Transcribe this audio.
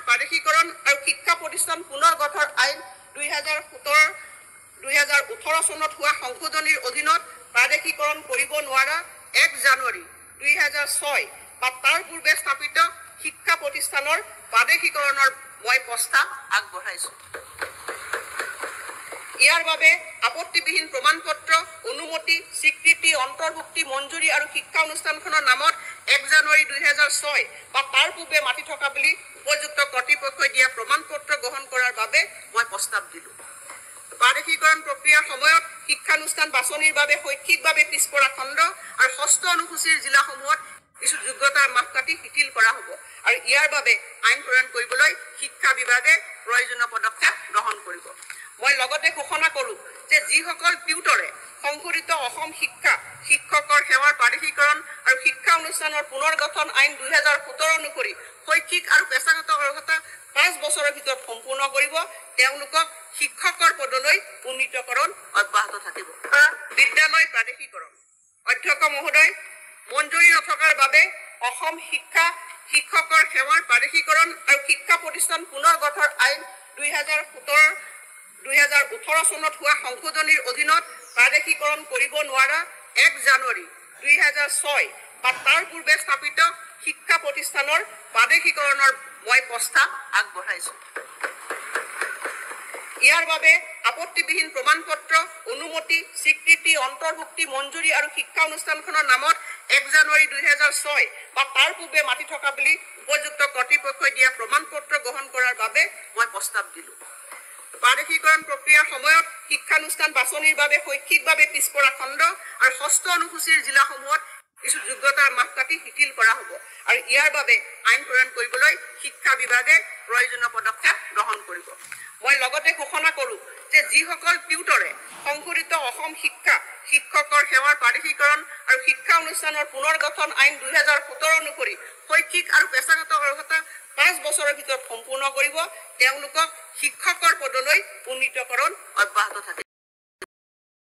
প্ৰাদেশিকৰণ আৰু শিক্ষা প্ৰতিষ্ঠান পুনৰ গঠন আইন 2018 চনত হোৱা সংশোধনীৰ অধীনত প্ৰাদেশিকৰণ কৰিব নোৱাৰা 1 জানুৱাৰী 2006 বা তাৰ পূৰ্বে স্থাপিত শিক্ষা প্ৰতিষ্ঠানৰ প্ৰাদেশিকৰণৰ মই প্ৰস্তাৱ আগবঢ়াইছো। ইয়াৰ বাবে আপত্তিবিহীন প্ৰমাণপত্ৰ, অনুমতি, স্বীকৃতি, অন্তৰ্ভুক্তি, মঞ্জুৰি আৰু শিক্ষা অনুষ্ঠানখনৰ নামত 1 জানুৱাৰী 2006 বা তাৰ পূৰ্বে মাটি থকা বুলি উপযুক্ত কৰ্তৃপক্ষই দিয়া প্ৰমাণপত্ৰ গ্ৰহণ কৰাৰ বাবে মই প্ৰস্তাৱ দিলো। প্ৰাদেশিকৰণ প্ৰক্ৰিয়াৰ সময়ত শিক্ষানুষ্ঠান বাছনিৰ বাবে শৈক্ষিকভাৱে পিছপৰা খণ্ড আৰু 6ষ্ঠ অনুসূচীৰ জিলাসমূহত কিছু যোগ্যতাৰ মাপকাঠি শিথিল কৰা হ'ব আৰু ইয়াৰ বাবে আইন প্ৰণয়ন কৰিবলৈ শিক্ষা বিভাগে প্ৰয়োজনীয় পদক্ষেপ গ্ৰহণ কৰিব। মই লগতে ঘোষণা কৰোঁ যে যিসকল টিউটৰে সংশোধিত অসম শিক্ষকৰ সেৱাৰ প্ৰাদেশিকৰণ আৰু শিক্ষা অনুষ্ঠানৰ পুনৰ গঠন আইন 2017 অনুসৰি শৈক্ষিক আৰু পেছাগত অৰ্হতা 5 বছৰৰ ভিতৰত সম্পূৰ্ণ কৰিব, তেওঁলোকক শিক্ষকৰ পদলৈ উন্নীতকৰণ অব্যাহত থাকিব। বিদ্যালয় প্ৰাদেশিকৰণ অধ্যক্ষ মহোদয়, মঞ্জুৰি নথকাৰ বাবে অসম শিক্ষকৰ সেৱাৰ প্ৰাদেশিকৰণ আৰু শিক্ষা প্ৰতিষ্ঠান পুনৰ গঠন আইন 2018 চনত হোৱা সংশোধনীৰ অধীনত প্ৰাদেশিকৰণ কৰিব নোৱাৰা 1 জানুৱাৰী 2006 বা তাৰ পূৰ্বে স্থাপিত শিক্ষা প্ৰতিষ্ঠানৰ প্ৰাদেশিকৰণৰ মই প্ৰস্তাৱ আগবঢ়াইছো। ইয়াৰ বাবে আপত্তিবিহীন প্ৰমাণপত্ৰ, অনুমতি, স্বীকৃতি, অন্তৰ্ভুক্তি, মঞ্জুৰি আৰু শিক্ষা অনুষ্ঠানখনৰ নামত 1 জানুৱাৰী 2006 বা তাৰ পূৰ্বে মাটি থকা বুলি উপযুক্ত কৰ্তৃপক্ষই দিয়া প্ৰমাণপত্ৰ গ্ৰহণ কৰাৰ বাবে মই প্ৰস্তাৱ দিলো। প্ৰাদেশিকৰণ প্ৰক্ৰিয়াৰ সময়ত শিক্ষানুষ্ঠান বাছনিৰ বাবে শৈক্ষিকভাৱে পিছপৰা খণ্ড আৰু 6ষ্ঠ অনুসূচীৰ জিলাসমূহত কিছু যোগ্যতাৰ মাপকাঠি শিথিল কৰা হ'ব আৰু ইয়াৰ বাবে আইন প্ৰণয়ন কৰিবলৈ শিক্ষা বিভাগে প্ৰয়োজনীয় পদক্ষেপ গ্ৰহণ কৰিব। মই লগতে ঘোষণা কৰোঁ যে যিসকল টিউটৰে সংশোধিত অসম শিক্ষকৰ সেৱাৰ প্ৰাদেশিকৰণ আৰু শিক্ষা অনুষ্ঠানৰ পুনৰ গঠন আইন 2017 অনুসৰি শৈক্ষিক আৰু পেছাগত অৰ্হতা 5 বছৰৰ ভিতৰত সম্পূৰ্ণ কৰিব, তেওঁলোকক শিক্ষকৰ পদলৈ উন্নীতকৰণ অব্যাহত থাকিব।